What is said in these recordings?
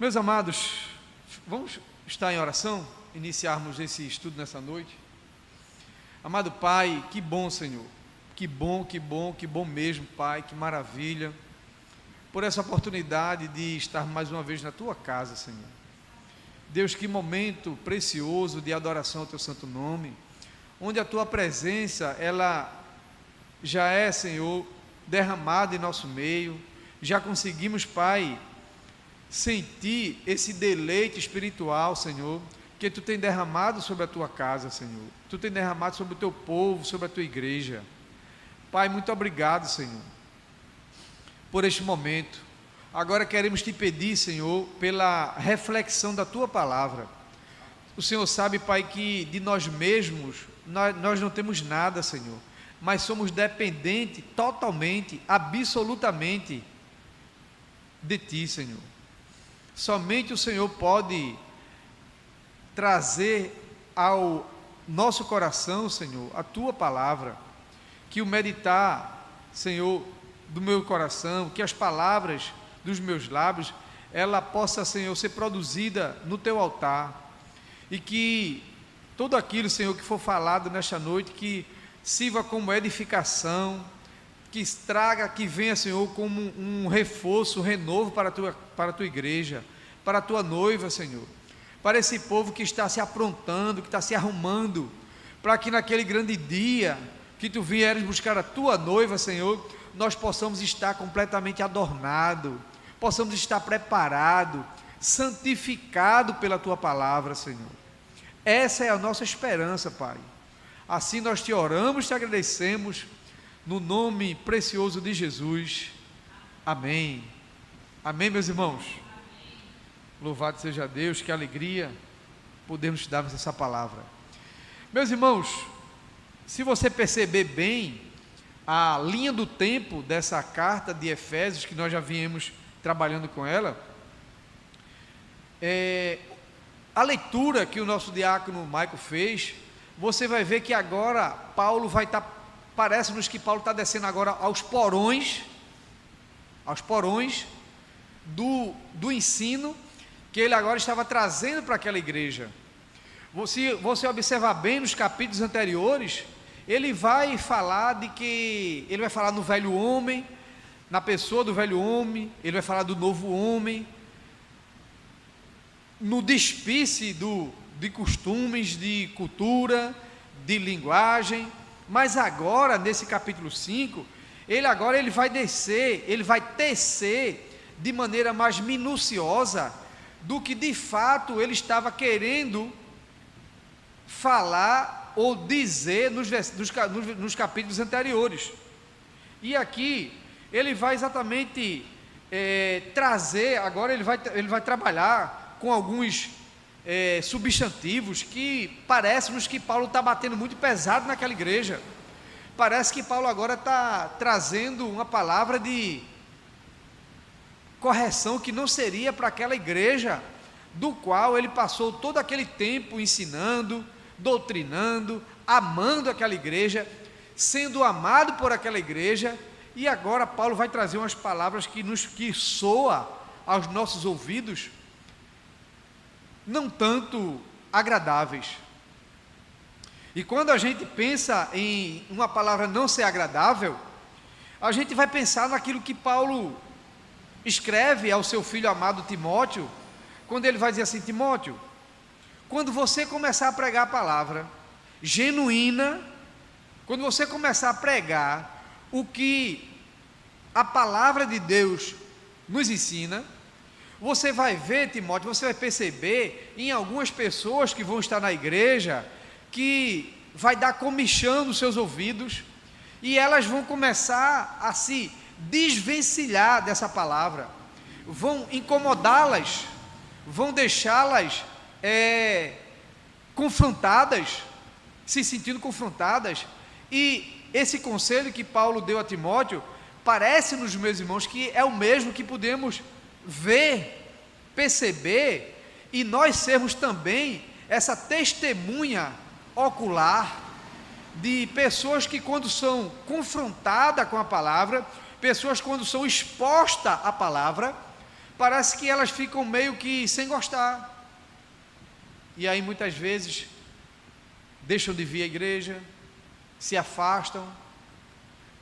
Meus amados, vamos estar em oração, iniciarmos esse estudo nessa noite. Amado Pai, que bom, Senhor, que bom mesmo, Pai, que maravilha, por essa oportunidade de estar mais uma vez na Tua casa, Senhor. Deus, que momento precioso de adoração ao Teu santo nome, onde a Tua presença, ela já é, Senhor, derramada em nosso meio, já conseguimos, Pai, sentir esse deleite espiritual, Senhor, que Tu tem derramado sobre a Tua casa, Senhor. Tu tem derramado sobre o Teu povo, sobre a Tua igreja. Pai, muito obrigado, Senhor, por este momento. Agora queremos Te pedir, Senhor, pela reflexão da Tua palavra. O Senhor sabe, Pai, que de nós mesmos, nós não temos nada, Senhor, mas somos dependentes totalmente, absolutamente de Ti, Senhor. Somente o Senhor pode trazer ao nosso coração, Senhor, a Tua palavra, que o meditar, Senhor, do meu coração, que as palavras dos meus lábios, ela possa, Senhor, ser produzida no Teu altar, e que tudo aquilo, Senhor, que for falado nesta noite, que sirva como edificação, que estraga, que venha, Senhor, como um reforço, um renovo para a Tua igreja, para a Tua noiva, Senhor, para esse povo que está se aprontando, que está se arrumando, para que naquele grande dia que Tu vieres buscar a Tua noiva, Senhor, nós possamos estar completamente adornados, possamos estar preparados, santificados pela Tua palavra, Senhor. Essa é a nossa esperança, Pai. Assim nós Te oramos, Te agradecemos, no nome precioso de Jesus. Amém. Amém, meus irmãos. Louvado seja Deus, que alegria podermos darmos essa palavra. Meus irmãos, se você perceber bem a linha do tempo dessa carta de Efésios, que nós já viemos trabalhando com ela, a leitura que o nosso diácono Maico fez, você vai ver que agora Paulo vai estar, parece-nos que Paulo está descendo agora aos porões do ensino que ele agora estava trazendo para aquela igreja. Você observar bem nos capítulos anteriores, ele vai falar no velho homem, na pessoa do velho homem, ele vai falar do novo homem, no despisse de costumes, de cultura, de linguagem. Mas agora, nesse capítulo 5, ele vai descer, ele vai tecer de maneira mais minuciosa do que de fato ele estava querendo falar ou dizer nos capítulos anteriores. E aqui ele vai exatamente trazer, agora ele vai trabalhar com alguns substantivos que parece-nos que Paulo está batendo muito pesado naquela igreja. Parece que Paulo agora está trazendo uma palavra de correção que não seria para aquela igreja, do qual ele passou todo aquele tempo ensinando, doutrinando, amando aquela igreja, sendo amado por aquela igreja. E agora Paulo vai trazer umas palavras que soa aos nossos ouvidos não tanto agradáveis. E quando a gente pensa em uma palavra não ser agradável, a gente vai pensar naquilo que Paulo escreve ao seu filho amado Timóteo, quando ele vai dizer assim: Timóteo, quando você começar a pregar a palavra genuína, quando você começar a pregar o que a palavra de Deus nos ensina, você vai ver, Timóteo, você vai perceber em algumas pessoas que vão estar na igreja, que vai dar comichão nos seus ouvidos, e elas vão começar a se desvencilhar dessa palavra, vão incomodá-las, vão deixá-las confrontadas, se sentindo confrontadas. E esse conselho que Paulo deu a Timóteo, parece-nos, meus irmãos, que é o mesmo que podemos ver, perceber, e nós sermos também essa testemunha ocular de pessoas que, quando são confrontadas com a palavra, pessoas quando são expostas à palavra, parece que elas ficam meio que sem gostar. E aí muitas vezes deixam de vir à igreja, se afastam,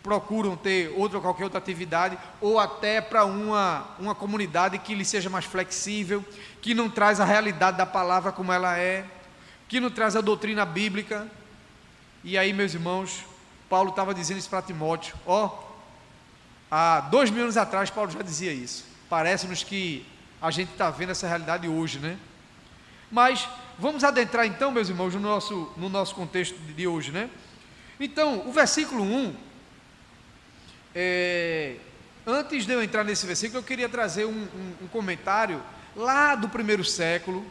procuram ter qualquer outra atividade, ou até para uma comunidade que lhe seja mais flexível, que não traz a realidade da palavra como ela é, que não traz a doutrina bíblica. E aí, meus irmãos, Paulo estava dizendo isso para Timóteo, há 2000 anos atrás Paulo já dizia isso. Parece-nos que a gente está vendo essa realidade hoje, né? Mas vamos adentrar então, meus irmãos, no nosso contexto de hoje, né? Então, o versículo 1, antes de eu entrar nesse versículo, eu queria trazer um comentário lá do primeiro século,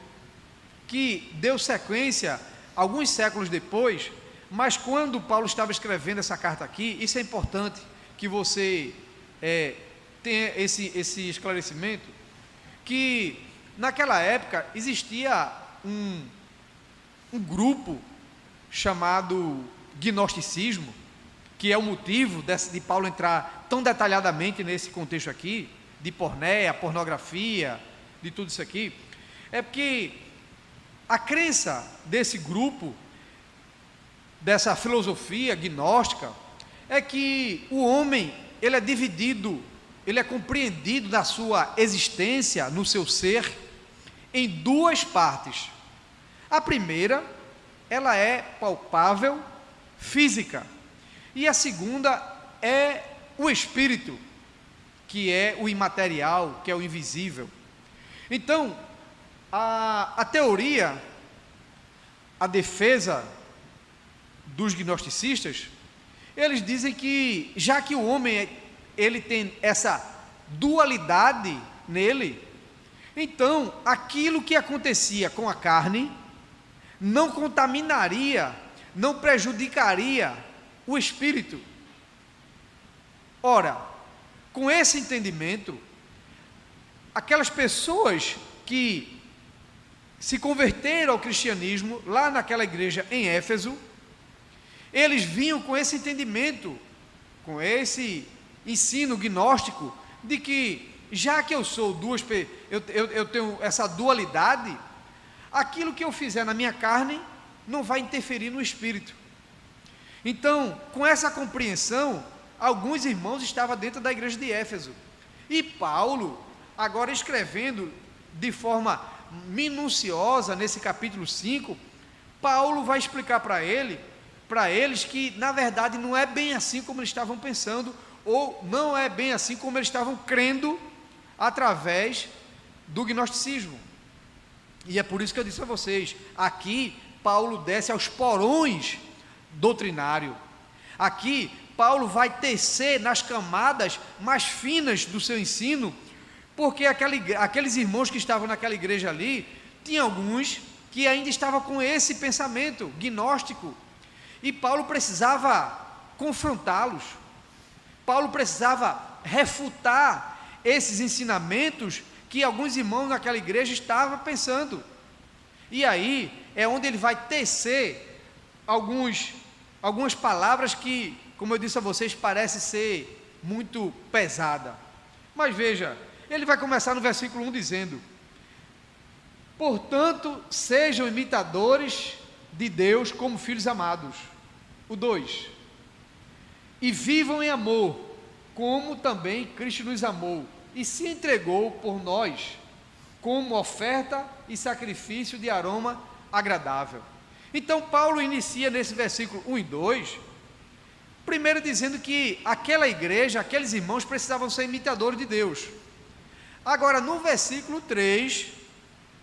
que deu sequência alguns séculos depois, mas quando Paulo estava escrevendo essa carta aqui, isso é importante que você tenha esse esclarecimento, que naquela época existia um grupo chamado gnosticismo, que é o motivo de Paulo entrar tão detalhadamente nesse contexto aqui, de pornografia, de tudo isso aqui, é porque a crença desse grupo, dessa filosofia gnóstica, é que o homem, ele é dividido, ele é compreendido na sua existência, no seu ser, em duas partes. A primeira, ela é palpável, física, e a segunda é o espírito, que é o imaterial, que é o invisível. Então, a teoria, a defesa dos gnosticistas, eles dizem que, já que o homem ele tem essa dualidade nele, então aquilo que acontecia com a carne não contaminaria, não prejudicaria o espírito. Ora, com esse entendimento, aquelas pessoas que se converteram ao cristianismo lá naquela igreja em Éfeso, eles vinham com esse entendimento, com esse ensino gnóstico, de que já que eu tenho essa dualidade, aquilo que eu fizer na minha carne não vai interferir no espírito. Então, com essa compreensão, alguns irmãos estavam dentro da igreja de Éfeso, e Paulo, agora escrevendo de forma minuciosa nesse capítulo 5, Paulo vai explicar para eles que na verdade não é bem assim como eles estavam pensando, ou não é bem assim como eles estavam crendo através do gnosticismo. E é por isso que eu disse a vocês, aqui Paulo desce aos porões doutrinário. Aqui Paulo vai tecer nas camadas mais finas do seu ensino, porque aqueles irmãos que estavam naquela igreja ali, tinha alguns que ainda estavam com esse pensamento gnóstico, e Paulo precisava confrontá-los, Paulo precisava refutar esses ensinamentos que alguns irmãos naquela igreja estavam pensando. E aí é onde ele vai tecer algumas palavras que, como eu disse a vocês, parece ser muito pesada. Mas veja, ele vai começar no versículo 1 dizendo: portanto, sejam imitadores de Deus como filhos amados. O 2: e vivam em amor, como também Cristo nos amou e se entregou por nós, como oferta e sacrifício de aroma agradável. Então Paulo inicia nesse versículo 1 e 2, primeiro dizendo que aquela igreja, aqueles irmãos precisavam ser imitadores de Deus. Agora no versículo 3,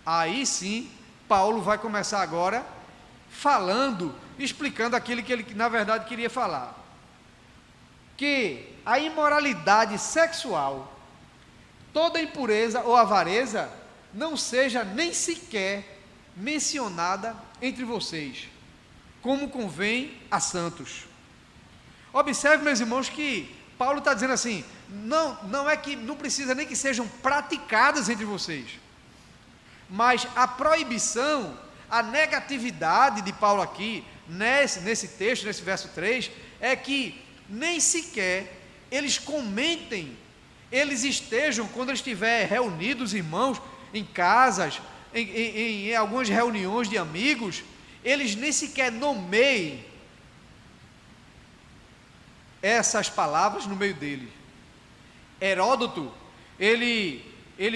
aí sim, Paulo vai começar agora falando, explicando aquilo que ele na verdade queria falar, que a imoralidade sexual, toda impureza ou avareza, não seja nem sequer mencionada entre vocês, como convém a santos. Observe, meus irmãos, que Paulo está dizendo assim, não é que não precisa nem que sejam praticadas entre vocês, mas a proibição, a negatividade de Paulo aqui, nesse texto, nesse verso 3, é que nem sequer eles comentem eles estejam, quando eles estiverem reunidos, irmãos, em casas, em algumas reuniões de amigos, eles nem sequer nomeiem essas palavras no meio dele. Heródoto, ele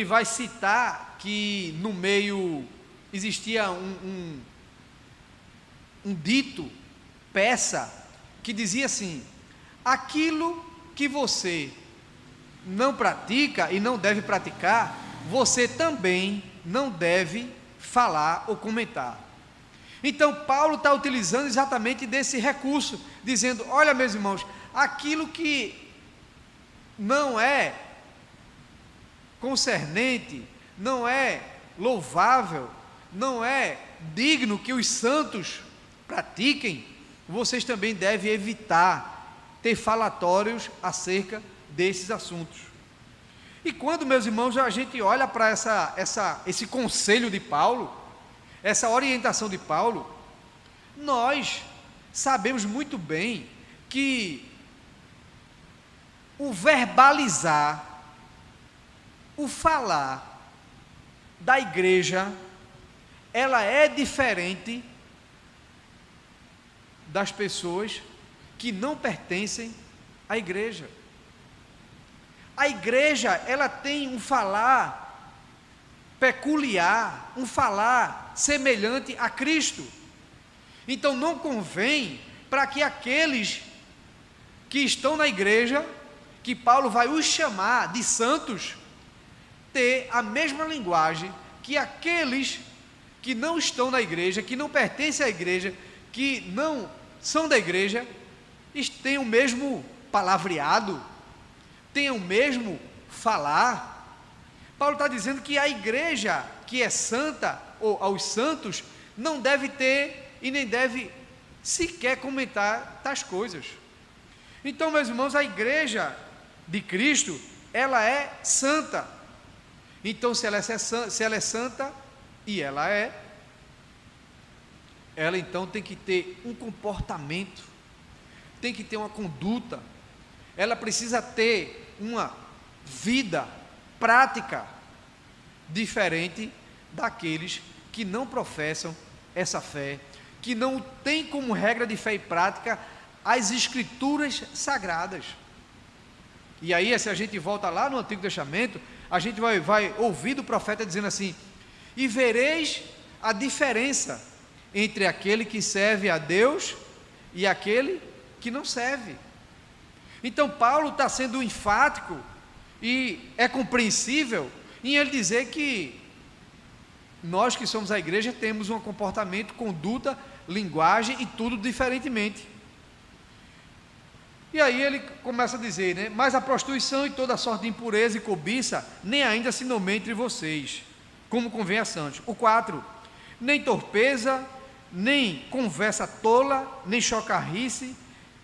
vai citar que no meio existia um dito persa que dizia assim: aquilo que você não pratica e não deve praticar, você também não deve falar ou comentar. Então Paulo está utilizando exatamente desse recurso, dizendo: olha, meus irmãos, aquilo que não é concernente, não é louvável, não é digno que os santos pratiquem, vocês também devem evitar ter falatórios acerca desses assuntos. E quando, meus irmãos, a gente olha para esse conselho de Paulo, essa orientação de Paulo, nós sabemos muito bem que o verbalizar, o falar da igreja, ela é diferente das pessoas que não pertencem à igreja. A igreja, ela tem um falar peculiar, um falar semelhante a Cristo. Então não convém para que aqueles que estão na igreja, que Paulo vai os chamar de santos, ter a mesma linguagem que aqueles que não estão na igreja, que não pertencem à igreja, que não são da igreja, tenham o mesmo palavreado, tenham o mesmo falar. Paulo está dizendo que a igreja que é santa, ou aos santos, não deve ter e nem deve sequer comentar tais coisas. Então, meus irmãos, a igreja de Cristo, ela é santa. Então, se ela é santa, e ela então tem que ter um comportamento, tem que ter uma conduta, ela precisa ter uma vida prática diferente daqueles que não professam essa fé, que não tem como regra de fé e prática as escrituras sagradas. E aí, se a gente volta lá no Antigo Testamento, a gente vai ouvir do profeta dizendo assim: e vereis a diferença entre aquele que serve a Deus e aquele que não serve. Então Paulo está sendo enfático, e é compreensível em ele dizer que nós que somos a igreja temos um comportamento, conduta, linguagem e tudo diferentemente. E aí ele começa a dizer, né? Mas a prostituição e toda sorte de impureza e cobiça nem ainda se nomeia entre vocês, como convém a santos. O 4, nem torpeza, nem conversa tola, nem chocarrice,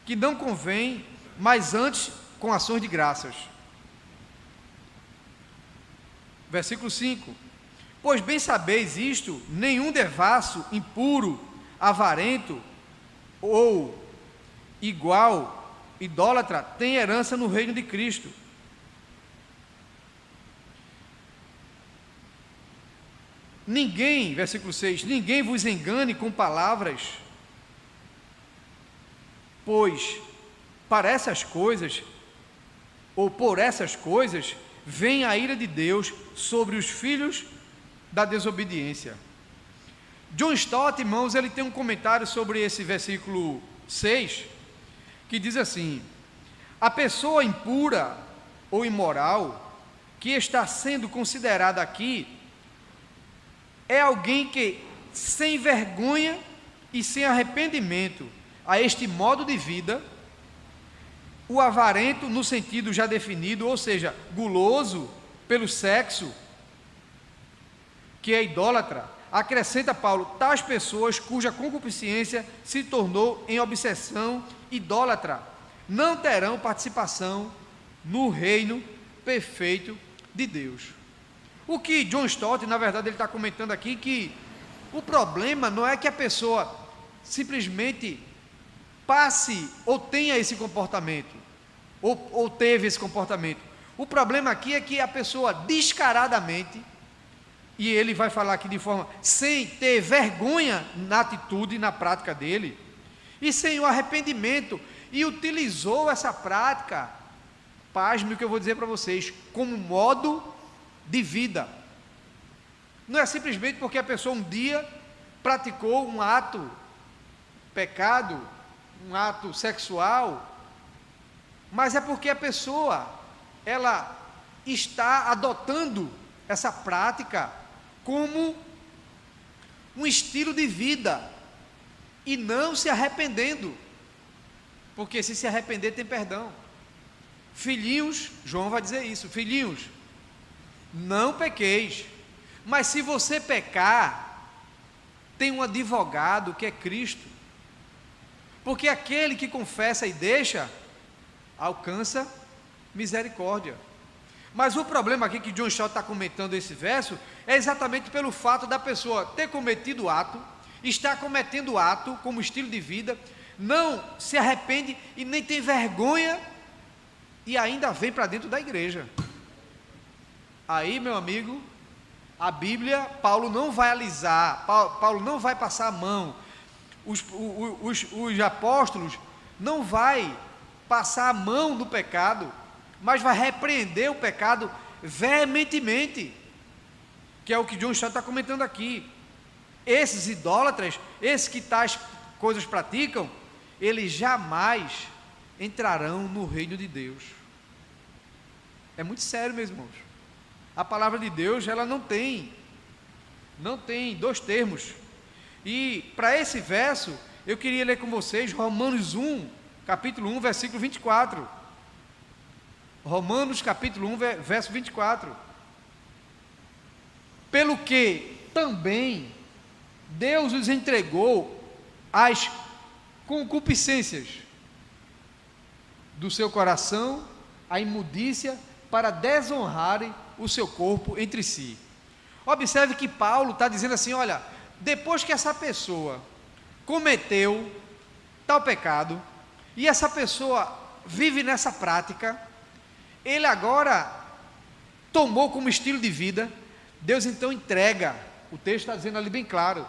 que não convém, mas antes com ações de graças. Versículo 5, pois bem sabeis isto, nenhum devasso, impuro, avarento ou igual idólatra tem herança no reino de Cristo. Ninguém, versículo 6, ninguém vos engane com palavras, pois para essas coisas, ou por essas coisas, vem a ira de Deus sobre os filhos da desobediência. John Stott, irmãos, ele tem um comentário sobre esse versículo 6, que diz assim: a pessoa impura ou imoral que está sendo considerada aqui é alguém que, sem vergonha e sem arrependimento a este modo de vida, o avarento no sentido já definido, ou seja, guloso pelo sexo, que é idólatra, acrescenta Paulo, tais pessoas cuja concupiscência se tornou em obsessão idólatra, não terão participação no reino perfeito de Deus. O que John Stott, na verdade, ele está comentando aqui, que o problema não é que a pessoa simplesmente passe ou tenha esse comportamento, ou teve esse comportamento. O problema aqui é que a pessoa descaradamente, e ele vai falar aqui de forma sem ter vergonha na atitude, na prática dele, e sem o arrependimento, e utilizou essa prática, pasme o que eu vou dizer para vocês, como modo de vida. Não é simplesmente porque a pessoa um dia praticou um ato pecado, um ato sexual, mas é porque a pessoa, ela está adotando essa prática como um estilo de vida, e não se arrependendo, porque se arrepender tem perdão. Filhinhos, João vai dizer isso, filhinhos, não pequeis, mas se você pecar, tem um advogado que é Cristo, porque aquele que confessa e deixa, alcança misericórdia. Mas o problema aqui que John Stott está comentando esse verso, é exatamente pelo fato da pessoa ter cometido o ato, estar cometendo o ato como estilo de vida, não se arrepende e nem tem vergonha, e ainda vem para dentro da igreja. Aí, meu amigo, a Bíblia, Paulo não vai alisar, Paulo não vai passar a mão, os apóstolos não vai passar a mão do pecado, mas vai repreender o pecado veementemente, que é o que John Stott está comentando aqui. Esses idólatras, esses que tais coisas praticam, eles jamais entrarão no reino de Deus. É muito sério, meus irmãos. A palavra de Deus, ela não tem dois termos. E para esse verso, eu queria ler com vocês Romanos 1, capítulo 1, versículo 24. Romanos capítulo 1, verso 24. Pelo que também Deus os entregou às concupiscências do seu coração, a imundícia, para desonrarem o seu corpo entre si. Observe que Paulo está dizendo assim, olha, depois que essa pessoa cometeu tal pecado, e essa pessoa vive nessa prática, ele agora tomou como estilo de vida, Deus então entrega, o texto está dizendo ali bem claro,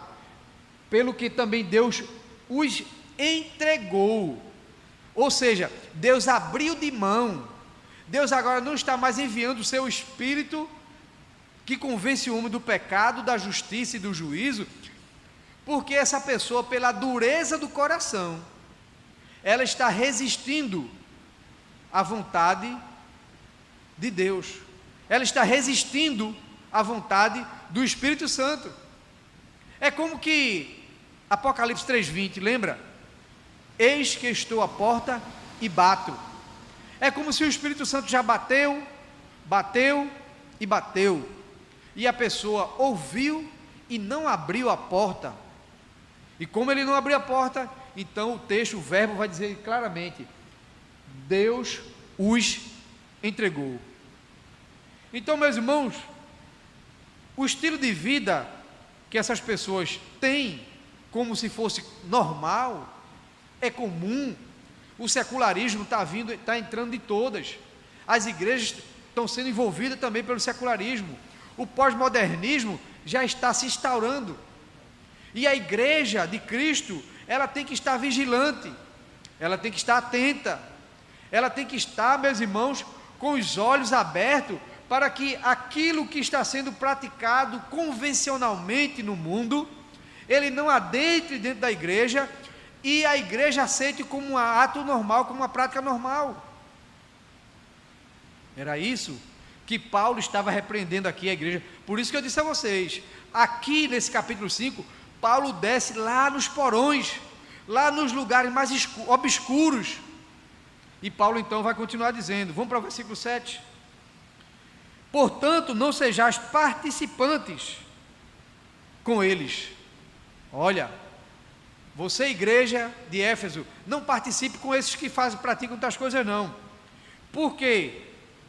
pelo que também Deus os entregou, ou seja, Deus abriu de mão, Deus agora não está mais enviando o seu Espírito, que convence o homem do pecado, da justiça e do juízo, porque essa pessoa, pela dureza do coração, ela está resistindo à vontade de Deus, ela está resistindo à vontade do Espírito Santo. É como que Apocalipse 3:20, lembra? Eis que estou à porta e bato. É como se o Espírito Santo já bateu, e a pessoa ouviu e não abriu a porta. E como ele não abriu a porta, então o texto, o verbo vai dizer claramente, Deus os entregou. Então, meus irmãos, o estilo de vida que essas pessoas têm, como se fosse normal, é comum. O secularismo está entrando de todas, as igrejas estão sendo envolvidas também pelo secularismo, o pós-modernismo já está se instaurando, e a igreja de Cristo, ela tem que estar vigilante, ela tem que estar atenta, ela tem que estar, meus irmãos, com os olhos abertos, para que aquilo que está sendo praticado convencionalmente no mundo, ele não adentre dentro da igreja, e a igreja aceite como um ato normal, como uma prática normal. Era isso que Paulo estava repreendendo aqui a igreja. Por isso que eu disse a vocês, aqui nesse capítulo 5, Paulo desce lá nos porões, lá nos lugares mais obscuros, e Paulo então vai continuar dizendo, vamos para o versículo 7, portanto não sejais participantes com eles. Olha, você, igreja de Éfeso, não participe com esses que praticam tais coisas não, porque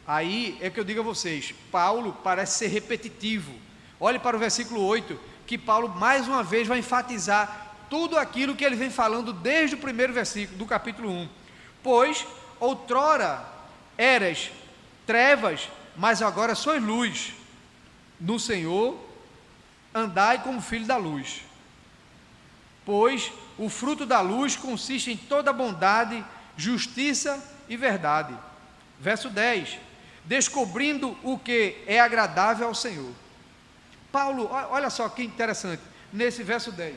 aí é que eu digo a vocês, Paulo parece ser repetitivo. Olhe para o versículo 8, que Paulo mais uma vez vai enfatizar tudo aquilo que ele vem falando desde o primeiro versículo do capítulo 1, pois outrora eras trevas, mas agora sois luz. No Senhor, andai como filho da luz. Pois o fruto da luz consiste em toda bondade, justiça e verdade. Verso 10. Descobrindo o que é agradável ao Senhor. Paulo, olha só que interessante, nesse verso 10.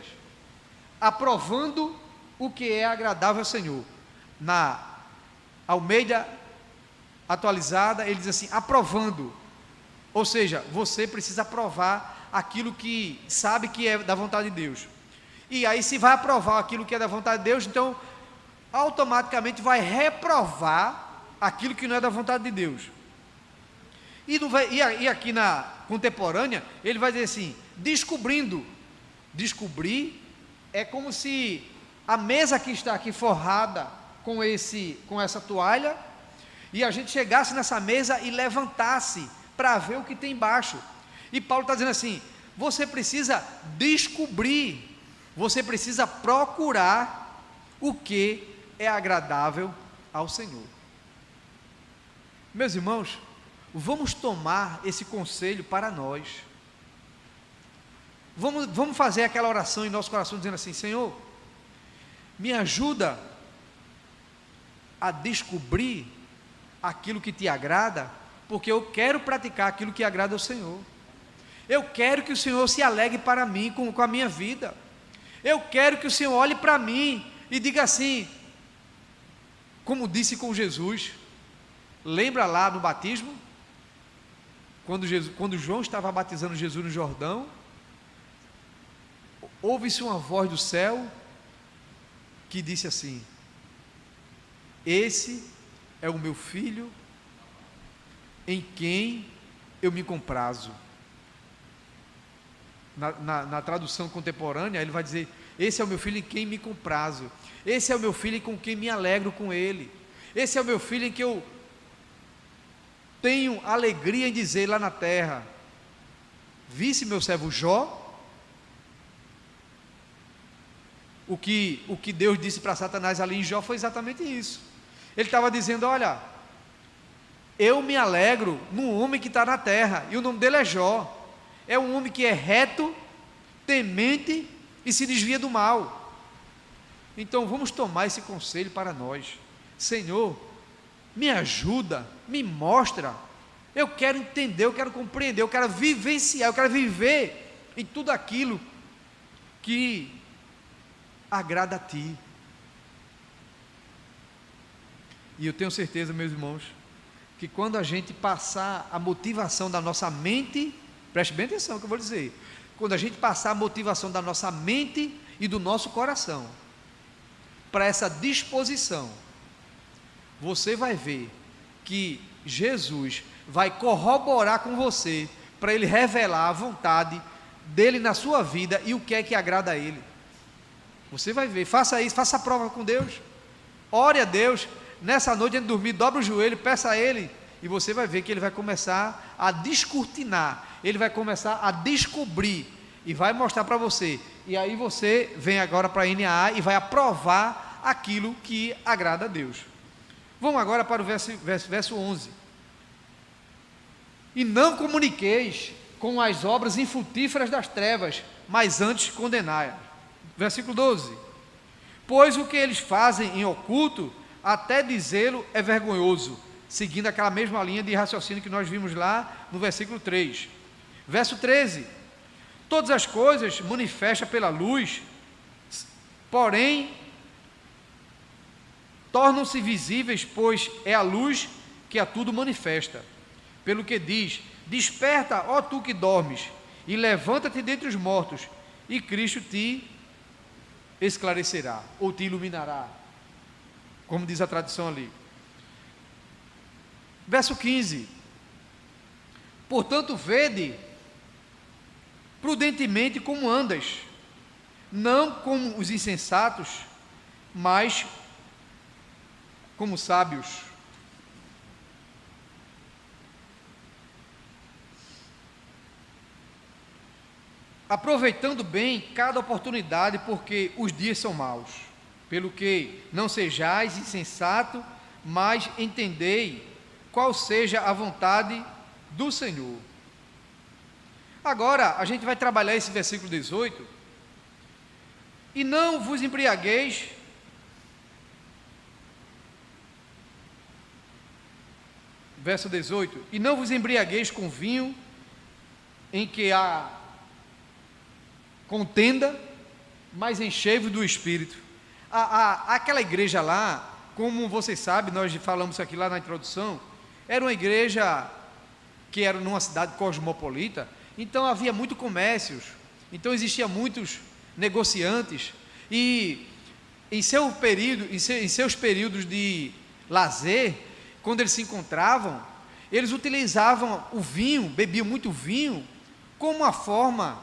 Aprovando o que é agradável ao Senhor. Na Almeida atualizada, ele diz assim, aprovando. Ou seja, você precisa aprovar aquilo que sabe que é da vontade de Deus. E aí, se vai aprovar aquilo que é da vontade de Deus, então automaticamente vai reprovar aquilo que não é da vontade de Deus. E aqui na contemporânea, ele vai dizer assim, descobrindo. Descobrir é como se a mesa que está aqui forrada com essa toalha, e a gente chegasse nessa mesa e levantasse para ver o que tem embaixo. E Paulo está dizendo assim, você precisa descobrir, você precisa procurar o que é agradável ao Senhor. Meus irmãos, vamos tomar esse conselho para nós. Vamos fazer aquela oração em nosso coração, dizendo assim, Senhor, me ajuda a descobrir aquilo que te agrada, porque eu quero praticar aquilo que agrada ao Senhor. Eu quero que o Senhor se alegre para mim com a minha vida. Eu quero que o Senhor olhe para mim e diga assim, como disse com Jesus, lembra lá no batismo, quando João estava batizando Jesus no Jordão, ouve-se uma voz do céu que disse assim, esse é o meu filho em quem eu me comprazo. Na tradução contemporânea, ele vai dizer, esse é o meu filho em quem me comprazo, esse é o meu filho com quem me alegro com ele, esse é o meu filho em que eu tenho alegria em dizer lá na terra, visse meu servo Jó, o que Deus disse para Satanás ali em Jó foi exatamente isso. Ele estava dizendo, olha, eu me alegro num homem que está na terra, e o nome dele é Jó, é um homem que é reto, temente e se desvia do mal. Então vamos tomar esse conselho para nós. Senhor, me ajuda, me mostra, eu quero entender, eu quero compreender, eu quero vivenciar, eu quero viver em tudo aquilo que agrada a Ti. E eu tenho certeza, meus irmãos, que quando a gente passar a motivação da nossa mente, preste bem atenção no que eu vou dizer, quando a gente passar a motivação da nossa mente e do nosso coração para essa disposição, você vai ver que Jesus vai corroborar com você para Ele revelar a vontade dEle na sua vida e o que é que agrada a Ele. Você vai ver, faça isso, faça a prova com Deus, ore a Deus, nessa noite antes de dormir, dobra o joelho, peça a Ele, e você vai ver que Ele vai começar a descortinar, Ele vai começar a descobrir, e vai mostrar para você, e aí você vem agora para a NAA e vai aprovar aquilo que agrada a Deus. Vamos agora para o verso 11. E não comuniqueis com as obras infrutíferas das trevas, mas antes condenai. Versículo 12. Pois o que eles fazem em oculto, até dizê-lo é vergonhoso, seguindo aquela mesma linha de raciocínio que nós vimos lá no versículo 3. Verso 13. Todas as coisas manifesta pela luz, porém tornam-se visíveis, pois é a luz que a tudo manifesta. Pelo que diz, desperta, ó tu que dormes, e levanta-te dentre os mortos, e Cristo te esclarecerá, ou te iluminará, como diz a tradição ali. Verso 15. Portanto, vede prudentemente como andas, não como os insensatos, mas como sábios. Aproveitando bem cada oportunidade, porque os dias são maus. Pelo que não sejais insensato, mas entendei qual seja a vontade do Senhor. Agora, a gente vai trabalhar esse versículo 18. E não vos embriagueis verso 18, e não vos embriagueis com vinho, em que há contenda, mas enchei-vos do Espírito. Aquela igreja lá, como vocês sabem, nós falamos isso aqui lá na introdução, era uma igreja que era numa cidade cosmopolita, então havia muito comércios, então existia muitos negociantes, e em seus períodos de lazer, quando eles se encontravam, eles utilizavam o vinho, bebiam muito vinho, como uma forma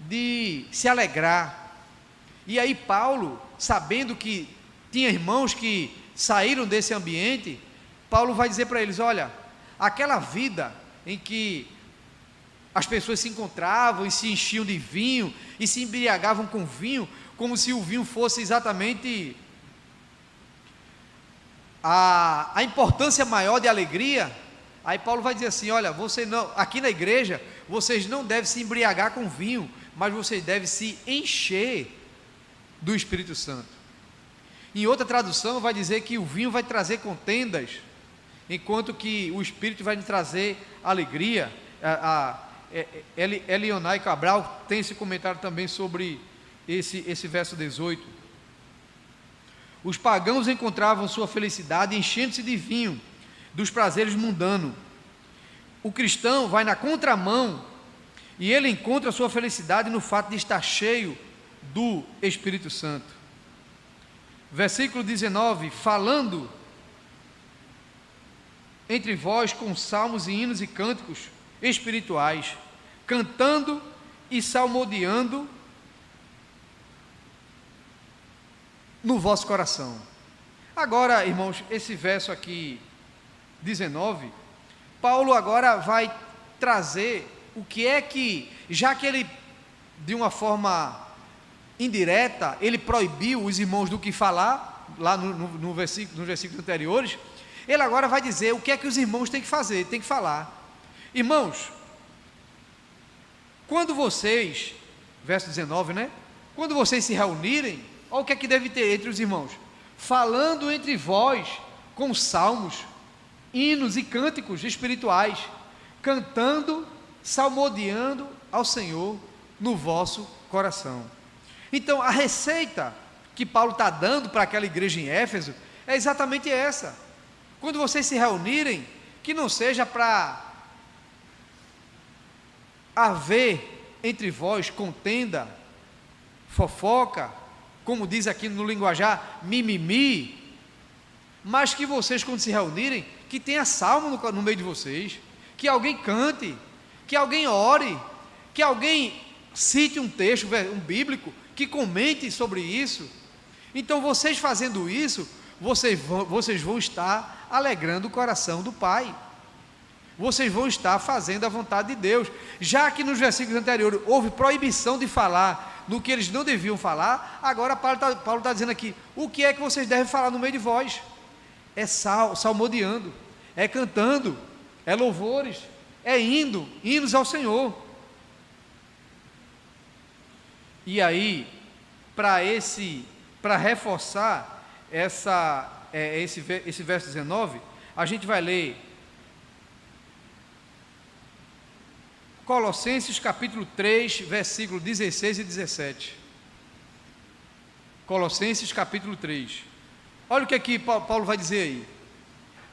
de se alegrar. E aí Paulo, sabendo que tinha irmãos que saíram desse ambiente, Paulo vai dizer para eles: olha, aquela vida em que as pessoas se encontravam e se enchiam de vinho, e se embriagavam com vinho, como se o vinho fosse exatamente a importância maior de alegria. Aí Paulo vai dizer assim: olha, você não, aqui na igreja, vocês não devem se embriagar com vinho, mas vocês devem se encher do Espírito Santo. Em outra tradução vai dizer que o vinho vai trazer contendas, enquanto que o Espírito vai lhe trazer alegria. Elionai Cabral tem esse comentário também sobre esse verso 18. Os pagãos encontravam sua felicidade enchendo-se de vinho, dos prazeres mundanos. O cristão vai na contramão e ele encontra sua felicidade no fato de estar cheio do Espírito Santo. Versículo 19: falando entre vós com salmos e hinos e cânticos espirituais, cantando e salmodiando no vosso coração. Agora, irmãos, esse verso aqui, 19, Paulo agora vai trazer o que é que, já que ele, de uma forma indireta, ele proibiu os irmãos do que falar, lá nos versículos anteriores, ele agora vai dizer o que é que os irmãos têm que fazer, têm que falar. Irmãos, quando vocês, verso 19, né? Quando vocês se reunirem, olha o que é que deve ter entre os irmãos: falando entre vós com salmos, hinos e cânticos espirituais, cantando, salmodiando ao Senhor no vosso coração. Então, a receita que Paulo está dando para aquela igreja em Éfeso é exatamente essa. Quando vocês se reunirem, que não seja para haver entre vós contenda, fofoca, como diz aqui no linguajar, mimimi, mas que vocês, quando se reunirem, que tenha salmo no meio de vocês, que alguém cante, que alguém ore, que alguém cite um texto, um bíblico, que comente sobre isso. Então, vocês fazendo isso, vocês vão estar alegrando o coração do Pai, vocês vão estar fazendo a vontade de Deus, já que nos versículos anteriores houve proibição de falar no que eles não deviam falar. Agora Paulo está dizendo aqui, o que é que vocês devem falar no meio de vós? É salmodiando, é cantando, é louvores, é hinos ao Senhor. E aí, para reforçar esse verso 19, a gente vai ler Colossenses capítulo 3, versículo 16 e 17. Colossenses capítulo 3. Olha o que aqui Paulo vai dizer aí: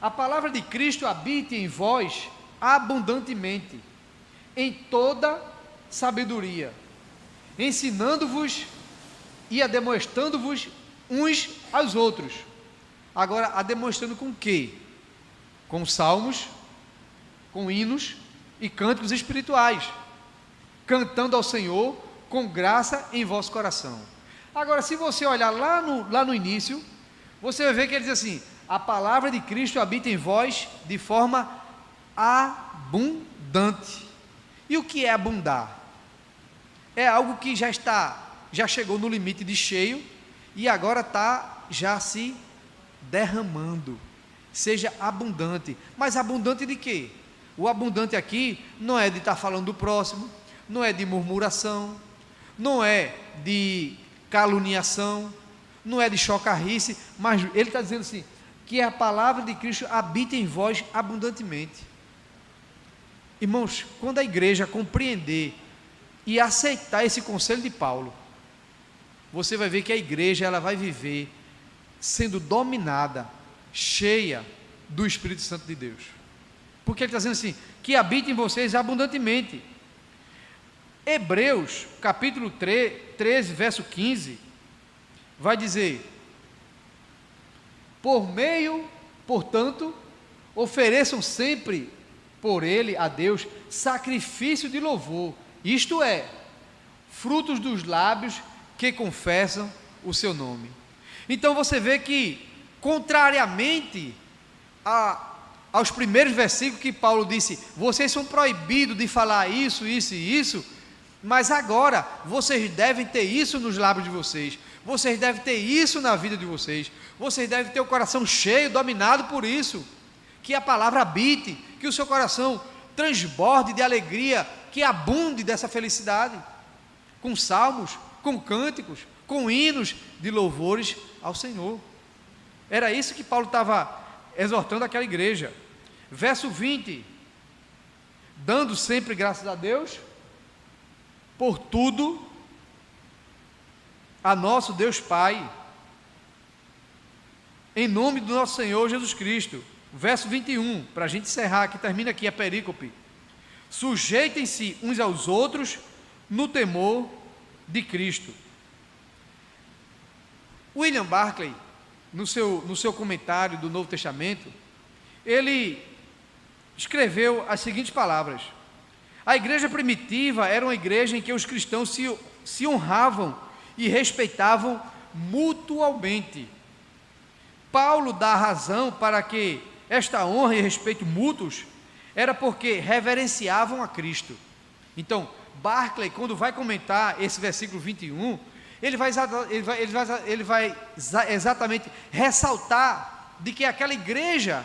a palavra de Cristo habite em vós abundantemente, em toda sabedoria, ensinando-vos e ademostrando-vos uns aos outros. Agora, ademostrando com o quê? Com salmos, com hinos e cânticos espirituais, cantando ao Senhor com graça em vosso coração. Agora, se você olhar lá no início, você vai ver que ele diz assim: a palavra de Cristo habita em vós de forma abundante. E o que é abundar? É algo que já chegou no limite de cheio e agora está já se derramando. seja abundante. Mas abundante de quê? O abundante aqui não é de estar falando do próximo, não é de murmuração, não é de caluniação, não é de chocarrice, mas ele está dizendo assim, que a palavra de Cristo habita em vós abundantemente. Irmãos, quando a igreja compreender e aceitar esse conselho de Paulo, você vai ver que a igreja ela vai viver sendo dominada, cheia do Espírito Santo de Deus. Porque ele está dizendo assim, que habita em vocês abundantemente. Hebreus, capítulo 13, verso 15, vai dizer, portanto, ofereçam sempre por ele, a Deus, sacrifício de louvor, isto é, frutos dos lábios que confessam o seu nome. Então você vê que, contrariamente aos primeiros versículos que Paulo disse, vocês são proibidos de falar isso, isso e isso, mas agora vocês devem ter isso nos lábios de vocês, vocês devem ter isso na vida de vocês, vocês devem ter o coração cheio, dominado por isso, que a palavra habite, que o seu coração transborde de alegria, que abunde dessa felicidade, com salmos, com cânticos, com hinos de louvores ao Senhor. Era isso que Paulo estava exortando aquela igreja. Verso 20, dando sempre graças a Deus, por tudo, a nosso Deus Pai, em nome do nosso Senhor Jesus Cristo. Verso 21, para a gente encerrar, que termina aqui a perícope. Sujeitem-se uns aos outros no temor de Cristo. William Barclay, no seu comentário do Novo Testamento, ele escreveu as seguintes palavras: a igreja primitiva era uma igreja em que os cristãos se honravam e respeitavam mutualmente. Paulo dá razão para que esta honra e respeito mútuos era porque reverenciavam a Cristo. Então, Barclay, quando vai comentar esse versículo 21, ele vai exatamente ressaltar de que aquela igreja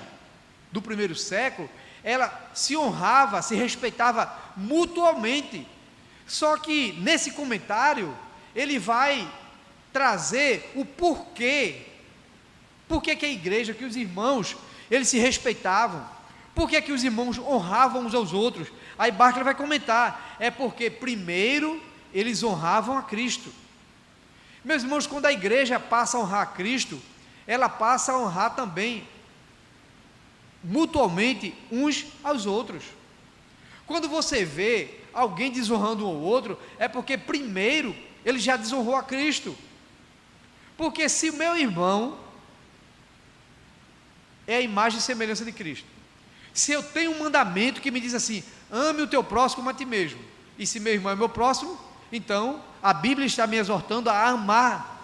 do primeiro século, ela se honrava, se respeitava mutualmente. Só que nesse comentário, ele vai trazer o porquê. Por que a igreja, que os irmãos, eles se respeitavam? Por que os irmãos honravam uns aos outros? Aí Barclay vai comentar, é porque primeiro eles honravam a Cristo. Meus irmãos, quando a igreja passa a honrar a Cristo, ela passa a honrar também mutualmente uns aos outros. Quando você vê alguém desonrando um ao outro, é porque primeiro ele já desonrou a Cristo. Porque se meu irmão é a imagem e semelhança de Cristo, se eu tenho um mandamento que me diz assim, ame o teu próximo como a ti mesmo, e se meu irmão é meu próximo, então a Bíblia está me exortando a amar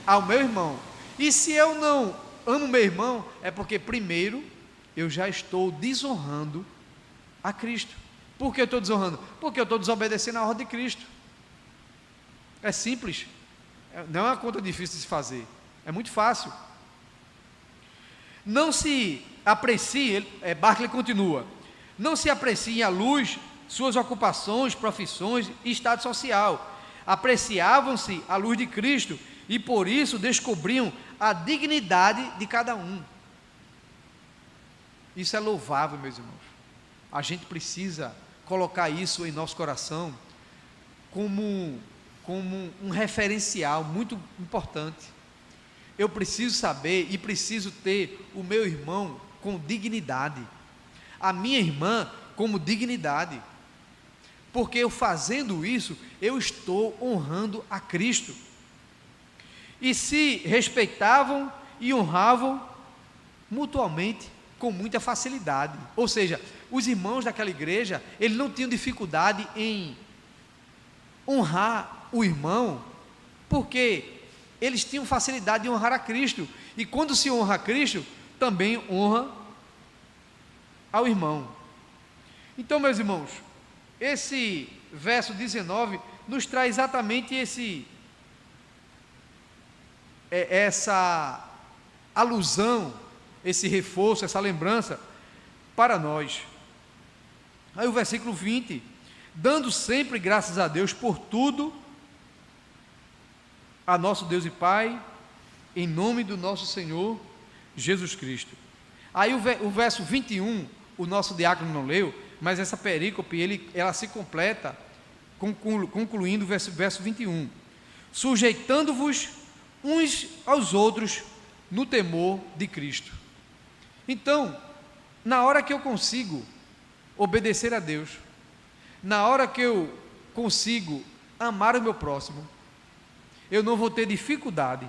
ao meu irmão. E se eu não amo meu irmão, é porque primeiro eu já estou desonrando a Cristo. Por que eu estou desonrando? Porque eu estou desobedecendo a ordem de Cristo. É simples, não é uma conta difícil de se fazer, é muito fácil. Não se aprecie, Barclay continua, não se apreciem à luz suas ocupações, profissões e estado social. Apreciavam-se à luz de Cristo e por isso descobriam a dignidade de cada um. Isso é louvável, meus irmãos. A gente precisa colocar isso em nosso coração como um referencial muito importante. Eu preciso saber e preciso ter o meu irmão com dignidade, a minha irmã como dignidade, porque eu fazendo isso, eu estou honrando a Cristo. E se respeitavam e honravam mutuamente com muita facilidade, ou seja, os irmãos daquela igreja, eles não tinham dificuldade em honrar o irmão, porque eles tinham facilidade de honrar a Cristo, e quando se honra a Cristo, também honra ao irmão. Então, meus irmãos, esse verso 19 nos traz exatamente essa alusão esse reforço, essa lembrança para nós. Aí o versículo 20: dando sempre graças a Deus por tudo, a nosso Deus e Pai, em nome do nosso Senhor Jesus Cristo. Aí o verso 21, o nosso diácono não leu, mas essa perícope, ela se completa, concluindo o verso 21. Sujeitando-vos uns aos outros no temor de Cristo. Então, na hora que eu consigo obedecer a Deus, na hora que eu consigo amar o meu próximo, eu não vou ter dificuldade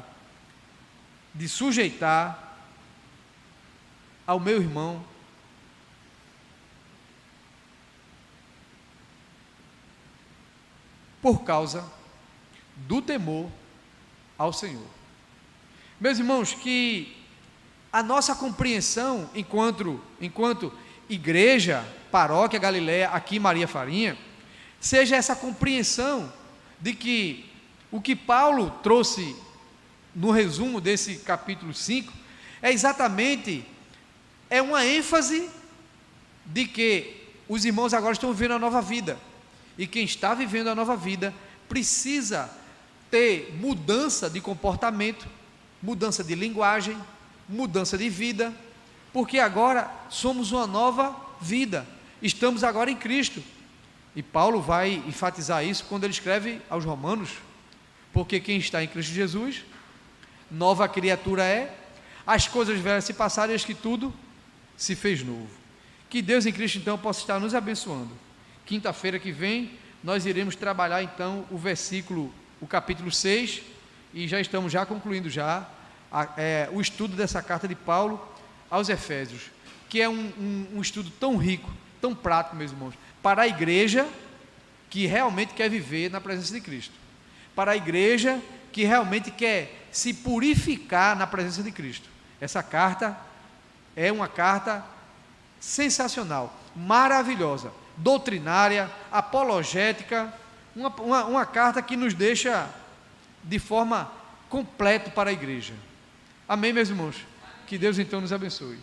de sujeitar ao meu irmão por causa do temor ao Senhor. Meus irmãos, que a nossa compreensão enquanto igreja, paróquia Galileia, aqui Maria Farinha, seja essa compreensão de que o que Paulo trouxe no resumo desse capítulo 5 é exatamente uma ênfase de que os irmãos agora estão vivendo a nova vida, e quem está vivendo a nova vida precisa ter mudança de comportamento, mudança de linguagem, mudança de vida, porque agora somos uma nova vida, estamos agora em Cristo. E Paulo vai enfatizar isso quando ele escreve aos Romanos: porque quem está em Cristo Jesus, nova criatura é, as coisas velhas se passaram, e eis que tudo se fez novo. Que Deus em Cristo então possa estar nos abençoando. Quinta-feira que vem nós iremos trabalhar então o capítulo 6, e já estamos concluindo o estudo dessa carta de Paulo aos Efésios, que é um estudo tão rico, tão prático, meus irmãos, para a igreja que realmente quer viver na presença de Cristo, para a igreja que realmente quer se purificar na presença de Cristo. Essa carta é uma carta sensacional, maravilhosa, doutrinária, apologética, uma carta que nos deixa de forma completa para a igreja. Amém, meus irmãos? Que Deus então nos abençoe.